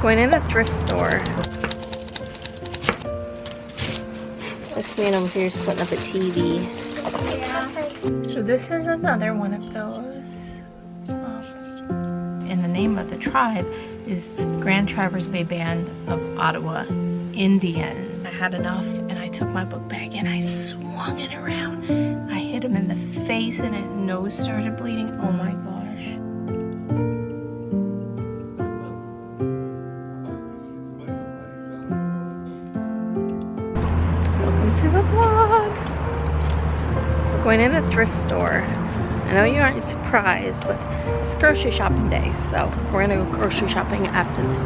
Going in a thrift store. This man over here is putting up a TV. So this is another one of those. And the name of the tribe is Grand Traverse Bay Band of Ottawa Indians. I had enough and I took my book bag and I swung it around. I hit him in the face and his nose started bleeding. Oh my gosh. To the vlog. We're going in a thrift store. I know you aren't surprised, but it's grocery shopping day, so we're gonna go grocery shopping after this.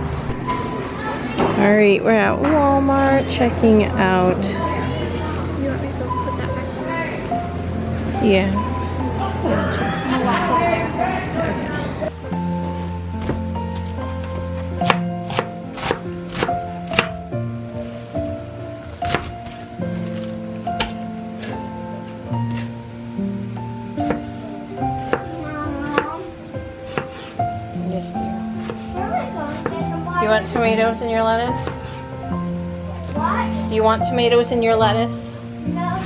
Alright, we're at Walmart checking out. You want me to go put that back? Yeah. Do you want tomatoes in your lettuce? What? Do you want tomatoes in your lettuce? No.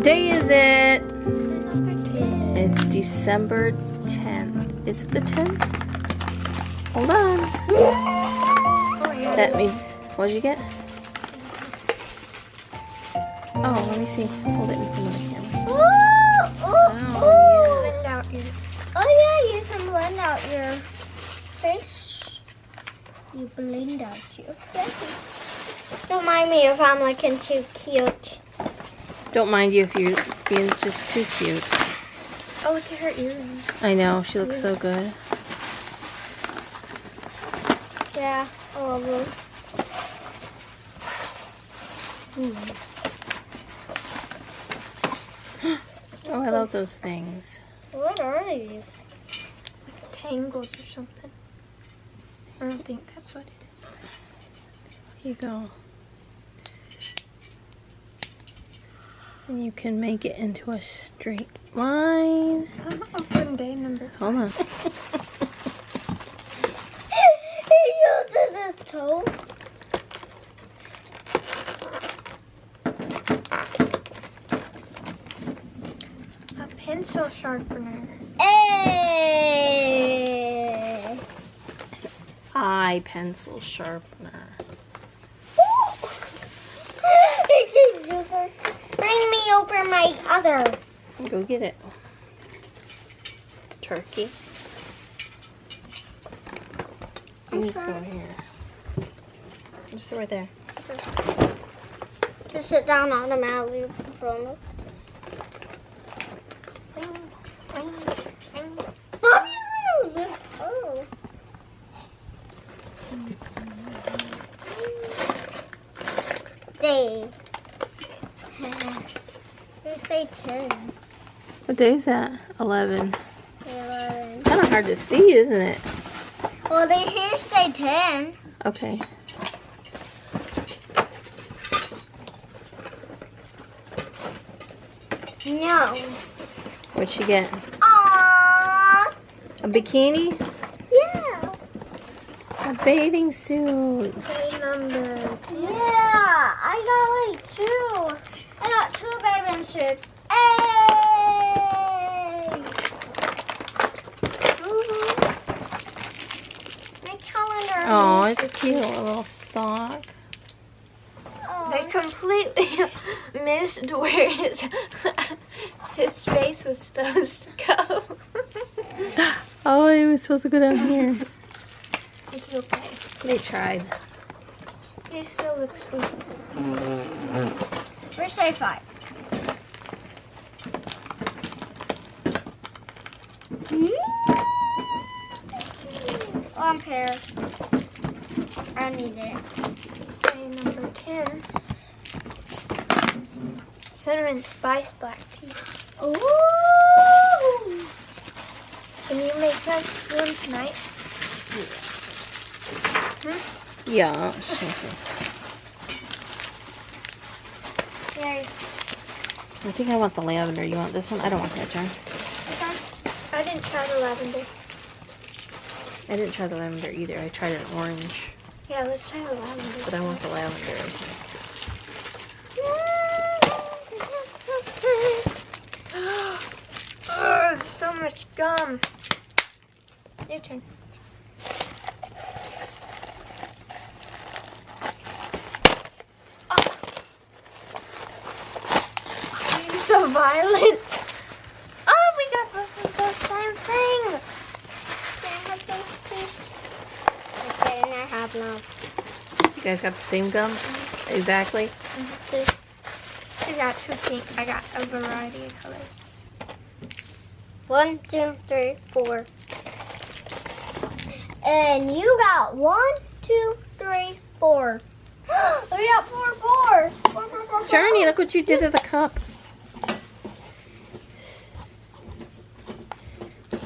Day is it? It's December 10th. Is it the 10th? Hold on. That means, what did you get? Oh, let me see. Hold it in front of the camera. Blend out your. Oh yeah, you can blend out your face. You blend out your face. Don't mind me if I'm looking too cute. Don't mind you if you're being just too cute. Oh, look at her earrings. I know, she looks so good. Yeah, I love them. Oh, I love those things. What are these? Like tangles or something. I don't think that's what it is. Here you go. And you can make it into a straight line. I'm not open day number 5. Hold on. He uses his toe. A pencil sharpener. Hey! Eye pencil sharpener. He keeps using. Bring me over my other. Go get it. Turkey. You just go over here. Just sit right there. Just sit down automatically in front of. Stop using this toe. Day. You say 10. What day is that? 11. 11. It's kind of hard to see, isn't it? Well, then here say 10. Okay. No. What'd she get? Aww. A bikini? Yeah. Oh, A bathing suit. Number. Yeah, I got like 2. I got 2 bathing suits. Hey! My calendar. Oh, it's cute. A little sock. They completely missed where his face was supposed to go. Oh, it was supposed to go down here. It's okay. They tried. He still looks good. Where's say 5? On pair. I need it. Okay, number 10. Cinnamon spice black tea. Ooh! Can you make us one tonight? Yeah. Yeah. I think I want the lavender. You want this one? I don't want that, John. I didn't try the lavender. I didn't try the lavender either. I tried an orange, Yeah, let's try the lavender. but I want the lavender. I think. Oh, there's so much gum. Your turn. Being so violent. Oh, we got both of the same thing. Can I have some, please? Just kidding, I have none. You guys got the same gum? Exactly. See, I got 2 pink. I got a variety of colors. 1, 2, 3, 4. And you got 1, 2, 3, 4. We got 4, 4. 4, 4, 4. Journey, look what you did to the cup.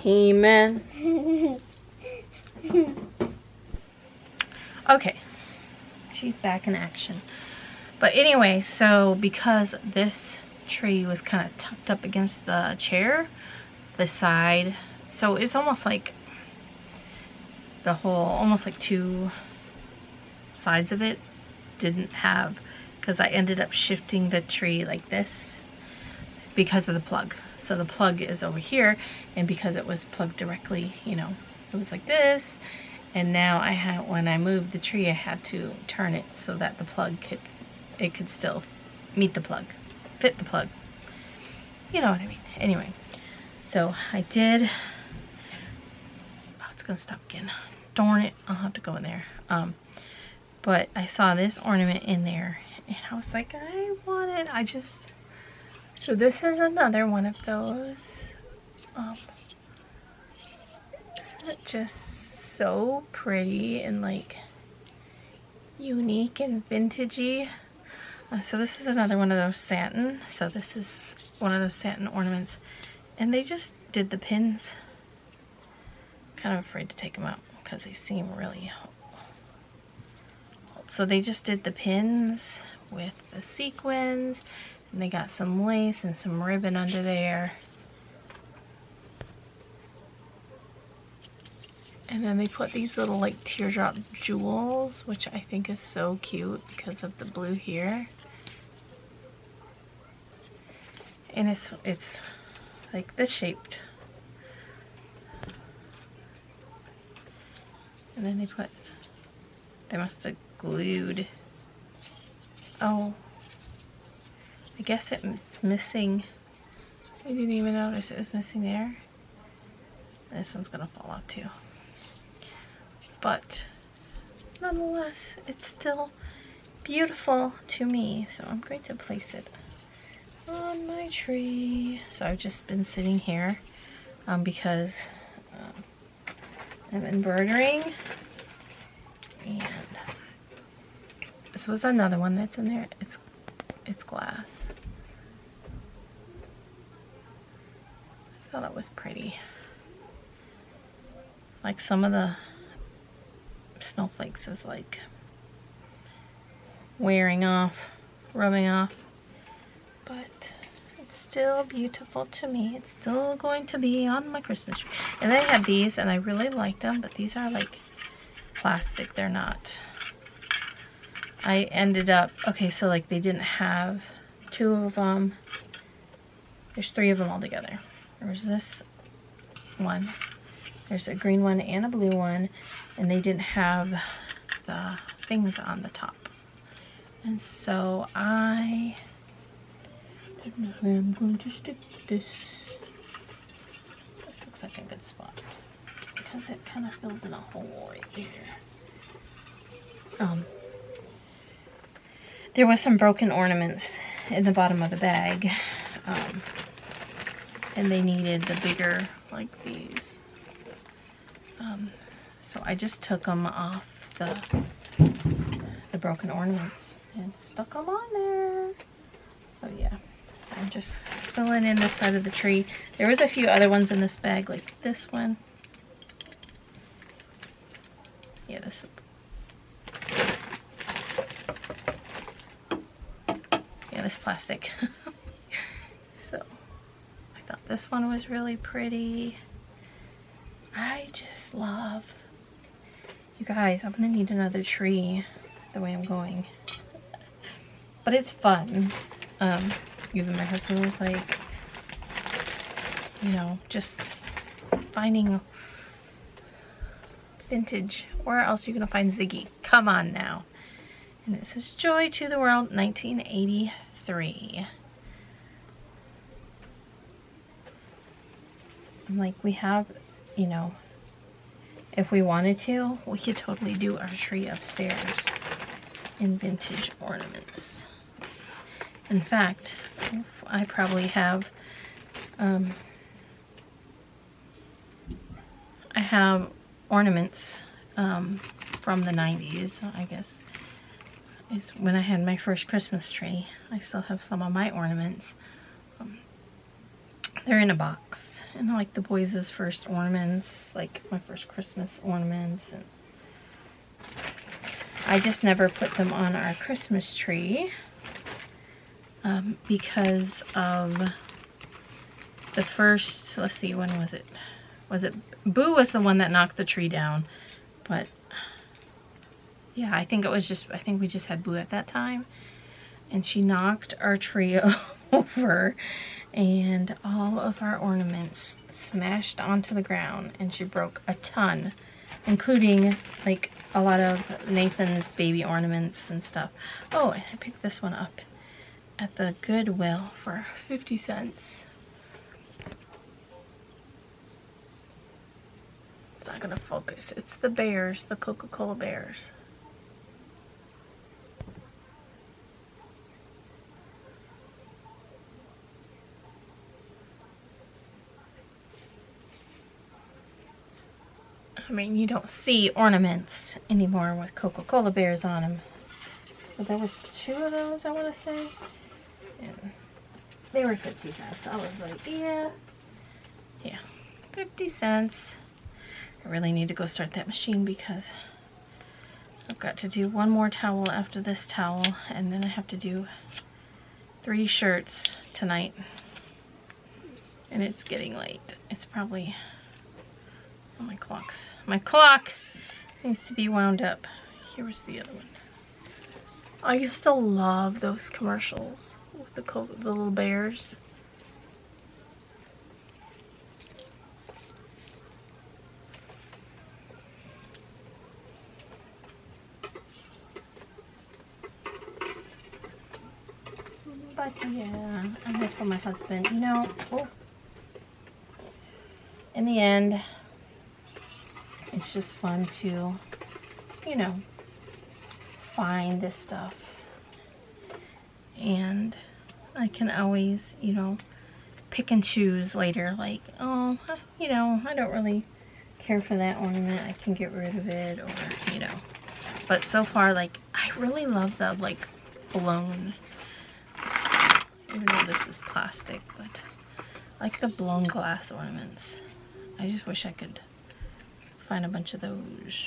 He-Man. Okay. She's back in action. But anyway, so because this tree was kind of tucked up against the chair, the side, so it's almost like the whole, almost like 2 sides of it didn't have, because I ended up shifting the tree like this because of the plug. So the plug is over here, and because it was plugged directly, you know, it was like this. And now I had, when I moved the tree, I had to turn it so that the plug could, it could still meet the plug, fit the plug. You know what I mean. Anyway, so I did. Oh, it's gonna stop again. Darn it! I'll have to go in there. But I saw this ornament in there, and I was like, I want it. I just. So this is another one of those. Isn't it just so pretty and like unique and vintagey? So this is another one of those satin. So this is one of those satin ornaments, and they just did the pins. Kind of afraid to take them out because they seem really old. So they just did the pins with the sequins, and they got some lace and some ribbon under there. And then they put these little like teardrop jewels, which I think is so cute because of the blue here. And it's like this shaped. And then they must have glued. Oh, I guess it's missing. I didn't even notice it was missing there. This one's gonna fall off too. But nonetheless, it's still beautiful to me. So I'm going to place it on my tree. So I've just been sitting here because I'm embroidering. And this was another one that's in there. It's glass. I thought it was pretty. Like some of the snowflakes is like wearing off, rubbing off, but it's still beautiful to me. It's still going to be on my Christmas tree. And I had these and I really liked them, but these are like plastic. They're not. I ended up, okay, so like they didn't have 2 of them. There's 3 of them all together. There's this one. There's a green one and a blue one. And they didn't have the things on the top. And so I don't know where I'm going to stick this. This looks like a good spot because it kind of fills in a hole right there. There was some broken ornaments in the bottom of the bag, and they needed the bigger, like these. So I just took them off the broken ornaments and stuck them on there. So yeah, I'm just filling in the side of the tree. There was a few other ones in this bag, like this one. Yeah, this. Yeah, this plastic. So I thought this one was really pretty. I just love. You guys, I'm gonna need another tree the way I'm going. But it's fun. Even my husband was like, you know, just finding vintage. Where else are you gonna find Ziggy? Come on now. And it says Joy to the World 1983. I'm like, we have, you know, if we wanted to, we could totally do our tree upstairs in vintage ornaments. In fact, I probably have, I have ornaments from the 90s, I guess. It's when I had my first Christmas tree. I still have some of my ornaments. They're in a box. And like the boys' first ornaments, like my first Christmas ornaments. And I just never put them on our Christmas tree because of the first, let's see, when was it? Boo was the one that knocked the tree down. But yeah, I think we just had Boo at that time. And she knocked our tree over. And all of our ornaments smashed onto the ground, and she broke a ton, including like a lot of Nathan's baby ornaments and stuff. Oh, and I picked this one up at the Goodwill for 50 cents. It's not gonna focus. It's the bears, the Coca-Cola bears. I mean, you don't see ornaments anymore with Coca-Cola bears on them. But there was 2 of those, I want to say. And they were 50 cents. I was like, yeah, 50 cents. I really need to go start that machine because I've got to do 1 more towel after this towel. And then I have to do 3 shirts tonight. And it's getting late. It's probably... Oh, my clock needs to be wound up. Here's the other one. I used to love those commercials with the little bears. But yeah, I told my husband, you know, in the end, it's just fun to, you know, find this stuff. And I can always, you know, pick and choose later. Like, oh, you know, I don't really care for that ornament. I can get rid of it, or, you know. But so far, like, I really love the, like, blown, even though this is plastic, but I like the blown glass ornaments. I just wish I could find a bunch of those.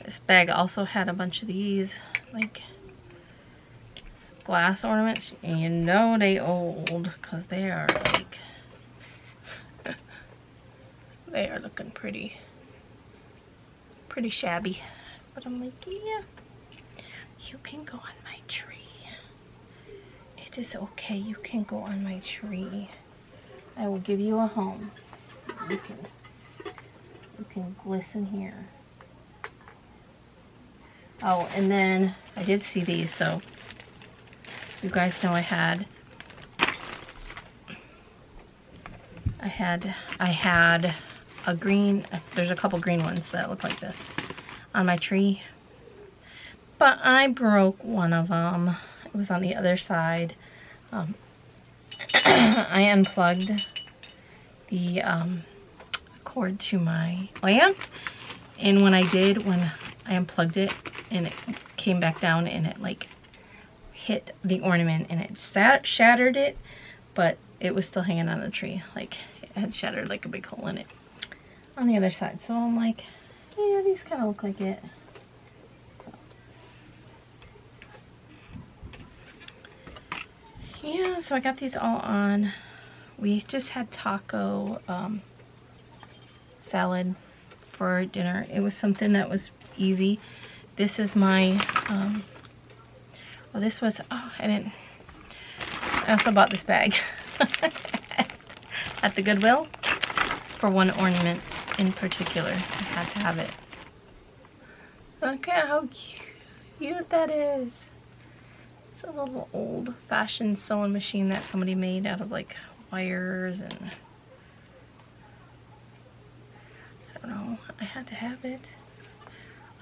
This bag also had a bunch of these, like, glass ornaments. And you know they old, because they are, like, they are looking pretty. pretty shabby. But I'm like, yeah, you can go on my tree. It is okay, you can go on my tree. I will give you a home. You can glisten here. Oh, and then I did see these, so you guys know I had a green, there's a couple green ones that look like this on my tree, but I broke one of them. It was on the other side. I unplugged the cord to my lamp, and when I unplugged it and it came back down and it like hit the ornament and it shattered it, but it was still hanging on the tree. Like it had shattered like a big hole in it on the other side. So I'm like, yeah, these kind of look like it. Yeah, so I got these all on. We just had taco salad for dinner. It was something that was easy. This is my, well, this was, I also bought this bag at the Goodwill for one ornament in particular. I had to have it. Look at how cute that is. It's a little old-fashioned sewing machine that somebody made out of like wires and I don't know. I had to have it.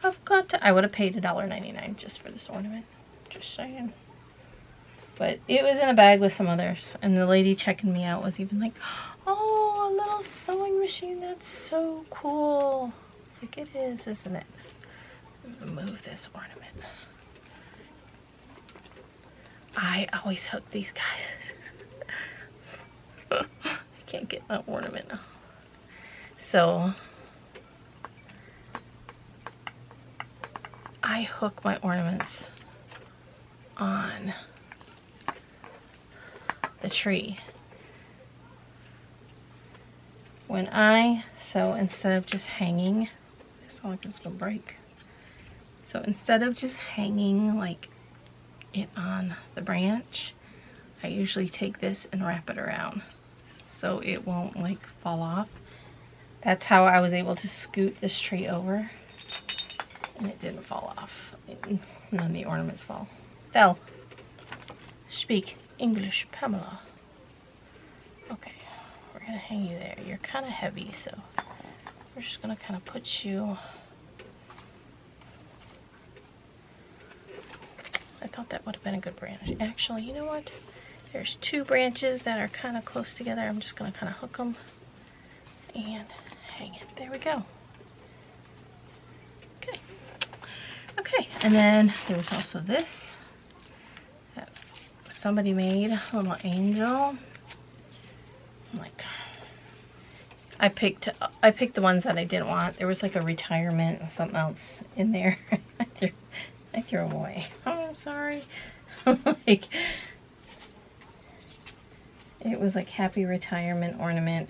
I would have paid $1.99 just for this ornament. Just saying. But it was in a bag with some others, and the lady checking me out was even like, "Oh, a little sewing machine. That's so cool." It's like, it is, isn't it? Remove this ornament. I always hook these guys. I can't get my ornament. So I hook my ornaments on the tree. So instead of just hanging, it's all like it's gonna break. So instead of just hanging like it on the branch, I usually take this and wrap it around so it won't like fall off. That's how I was able to scoot this tree over and it didn't fall off. None of the ornaments fell. Speak English, Pamela. Okay, we're gonna hang you there. You're kind of heavy, so we're just gonna kind of put you. I thought that would have been a good branch. Actually, you know what? There's two branches that are kind of close together. I'm just gonna kind of hook them and hang it. There we go. Okay. Okay, and then there was also this that somebody made, a little angel. Like, I picked the ones that I didn't want. There was like a retirement and something else in there. I threw them away. Oh, I'm sorry. Like, it was like happy retirement ornament.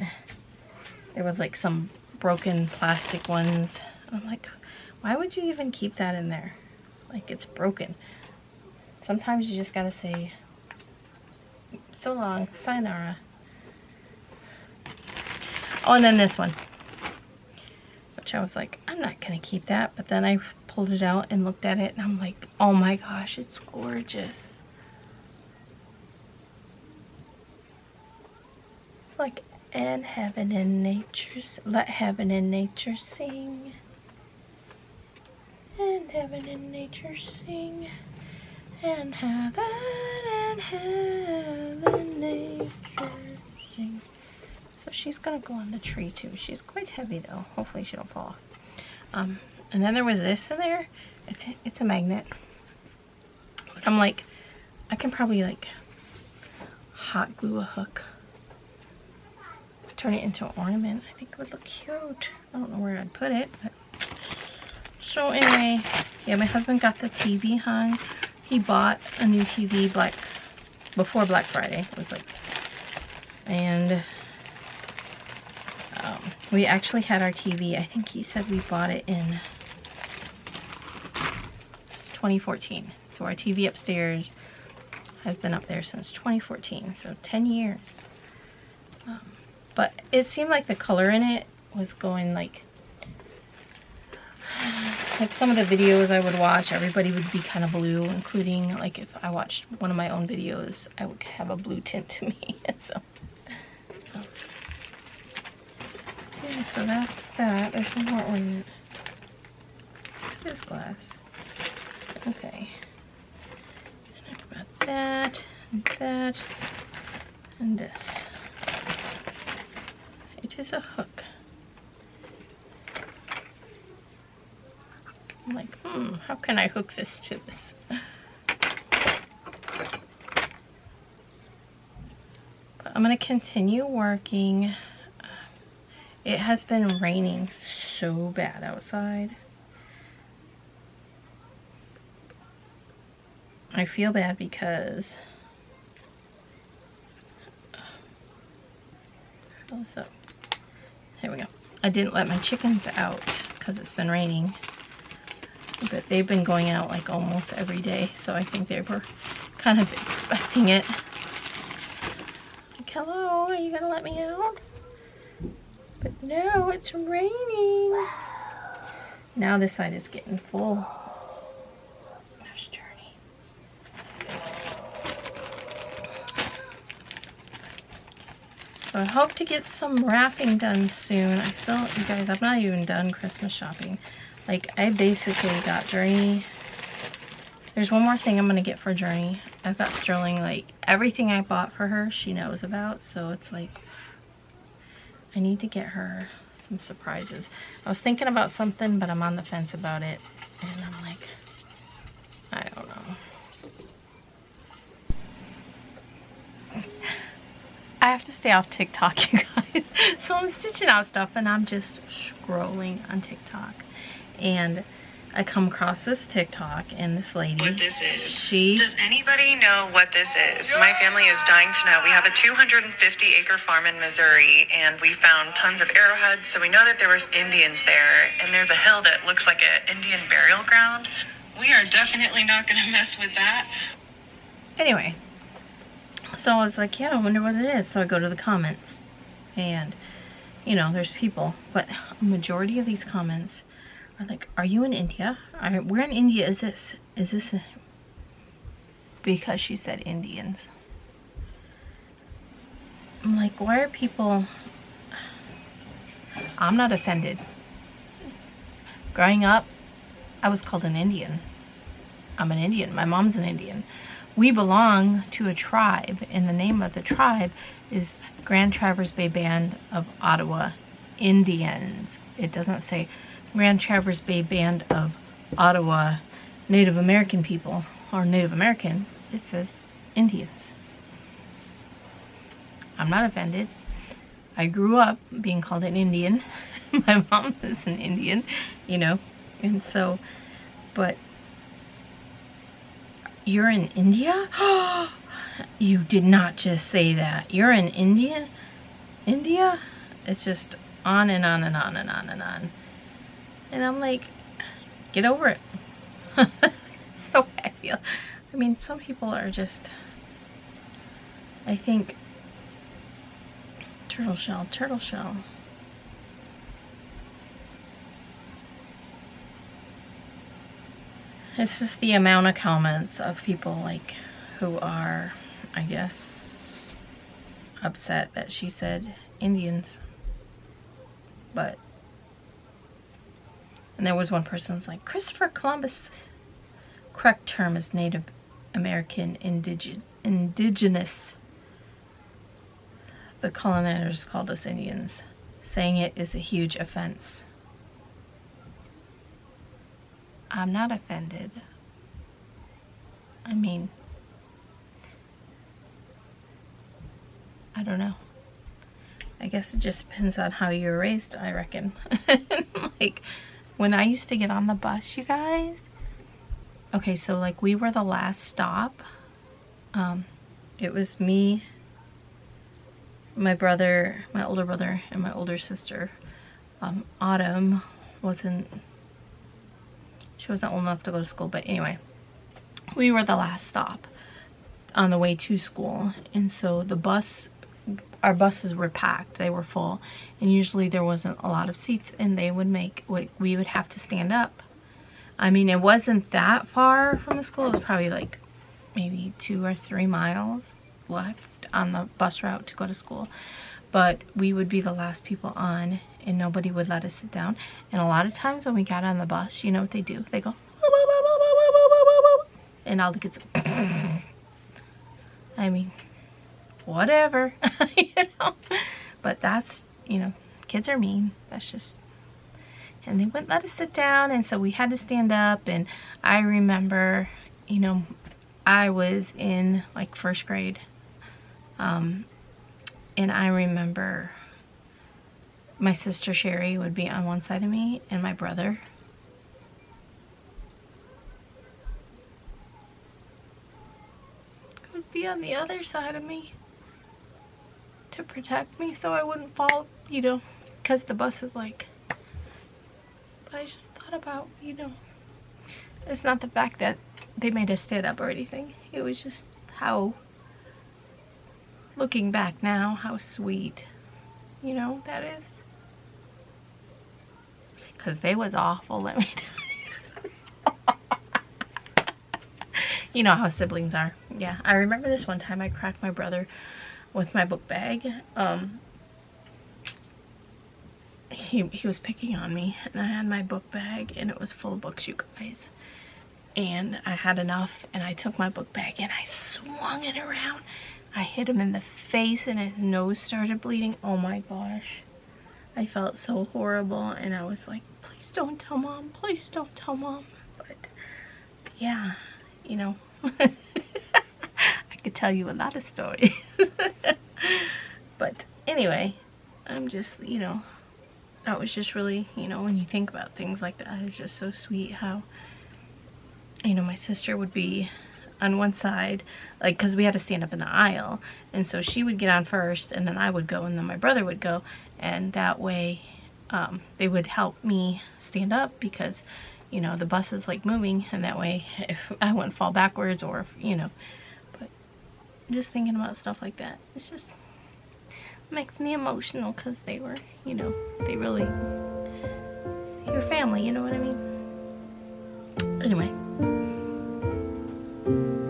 There was like some broken plastic ones. I'm like, why would you even keep that in there? Like, it's broken. Sometimes you just gotta say, so long, sayonara. Oh, and then this one, which I was like, I'm not gonna keep that. But then I pulled it out and looked at it and I'm like, oh my gosh, it's gorgeous. It's like, and heaven and nature, let heaven and nature sing. And heaven and nature sing. And heaven and nature sing. So she's gonna go on the tree too. She's quite heavy though. Hopefully she don't fall off. And then there was this in there. It's a magnet. But I'm like, I can probably like hot glue a hook, turn it into an ornament. I think it would look cute. I don't know where I'd put it, but. So anyway, yeah, my husband got the TV hung. He bought a new TV before Black Friday. It was like, and we actually had our TV. I think he said we bought it in 2014. So our TV upstairs has been up there since 2014, so 10 years. But it seemed like the color in it was going like some of the videos I would watch, everybody would be kind of blue, including like if I watched one of my own videos, I would have a blue tint to me. So yeah, so that's that. There's some more ornament. This glass. Okay. And about that, and this. It is a hook. I'm like, how can I hook this to this? But I'm gonna continue working. It has been raining so bad outside. I feel bad because so here we go. I didn't let my chickens out because it's been raining, but they've been going out like almost every day, so I think they were kind of expecting it. Like, hello, are you gonna let me out? But no, it's raining. Now this side is getting full. There's Journey. So I hope to get some wrapping done soon. You guys, I'm not even done Christmas shopping. Like, I basically got Journey. There's one more thing I'm gonna get for Journey. I've got Sterling, like, everything I bought for her, she knows about. So it's like, I need to get her some surprises. I was thinking about something, but I'm on the fence about it. And I'm like, I don't know. I have to stay off TikTok, you guys. So I'm stitching out stuff and I'm just scrolling on TikTok. And I come across this TikTok and this lady. What this is. Does anybody know what this is? My family is dying to know. We have a 250-acre farm in Missouri, and we found tons of arrowheads, so we know that there was Indians there, and there's a hill that looks like an Indian burial ground. We are definitely not going to mess with that. Anyway, so I was like, yeah, I wonder what it is. So I go to the comments, and, you know, there's people, but a majority of these comments are like, are you in India? Where in India is this? Is this because she said Indians? I'm like, why are people... I'm not offended. Growing up, I was called an Indian. I'm an Indian. My mom's an Indian. We belong to a tribe, and the name of the tribe is Grand Traverse Bay Band of Ottawa Indians. It doesn't say Grand Traverse Bay Band of Ottawa Native American people or Native Americans. It says Indians. I'm not offended. I grew up being called an Indian. My mom is an Indian, you know, and so, but you're in India? You did not just say that. You're in India? India? It's just on and on and on and on and on. And I'm like, get over it. So I feel. I mean, some people are just, I think, turtle shell. It's just the amount of comments of people like who are, I guess, upset that she said Indians. But, and there was one person's like, Christopher Columbus, correct term is Native American indigenous. The colonizers called us Indians. Saying it is a huge offense. I'm not offended. I mean, I don't know. I guess it just depends on how you were raised, I reckon. Like, when I used to get on the bus, you guys, okay, so like we were the last stop. It was me, my brother, my older brother, and my older sister. Autumn wasn't, she She wasn't old enough to go to school, but anyway, we were the last stop on the way to school, and so our buses were packed. They were full, and usually there wasn't a lot of seats, and they would we would have to stand up. I mean, it wasn't that far from the school. It was probably like maybe 2 or 3 miles left on the bus route to go to school, but we would be the last people on, and nobody would let us sit down. And a lot of times when we got on the bus, you know what they do? They go, and all the kids, I mean, whatever, you know, but that's, you know, kids are mean. That's just, and they wouldn't let us sit down, and so we had to stand up. And I remember, you know, I was in like 1st grade, and I remember my sister Sherry would be on one side of me, and my brother would be on the other side of me to protect me so I wouldn't fall, you know, because the bus is like, but I just thought about, you know, it's not the fact that they made us stand up or anything. It was just how, looking back now, how sweet, you know, that is. Because they was awful, let me tell you. You know how siblings are. Yeah, I remember this one time I cracked my brother with my book bag. He was picking on me, and I had my book bag, and it was full of books, you guys. And I had enough, and I took my book bag, and I swung it around. I hit him in the face, and his nose started bleeding. Oh my gosh. I felt so horrible, and I was like, please don't tell Mom. Please don't tell Mom. But, yeah, you know. I could tell you a lot of stories. But, anyway, I'm just, you know, that was just really, you know, when you think about things like that, it's just so sweet how, you know, my sister would be on one side, like, because we had to stand up in the aisle, and so she would get on first, and then I would go, and then my brother would go, and that way they would help me stand up, because, you know, the bus is like moving, and that way if I wouldn't fall backwards, or if, you know, but just thinking about stuff like that, it's just makes me emotional, because they were, you know, they really, your family, you know what I mean? Anyway,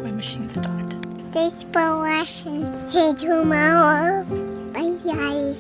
my machine stopped. Thanks for watching. See you tomorrow. Bye guys.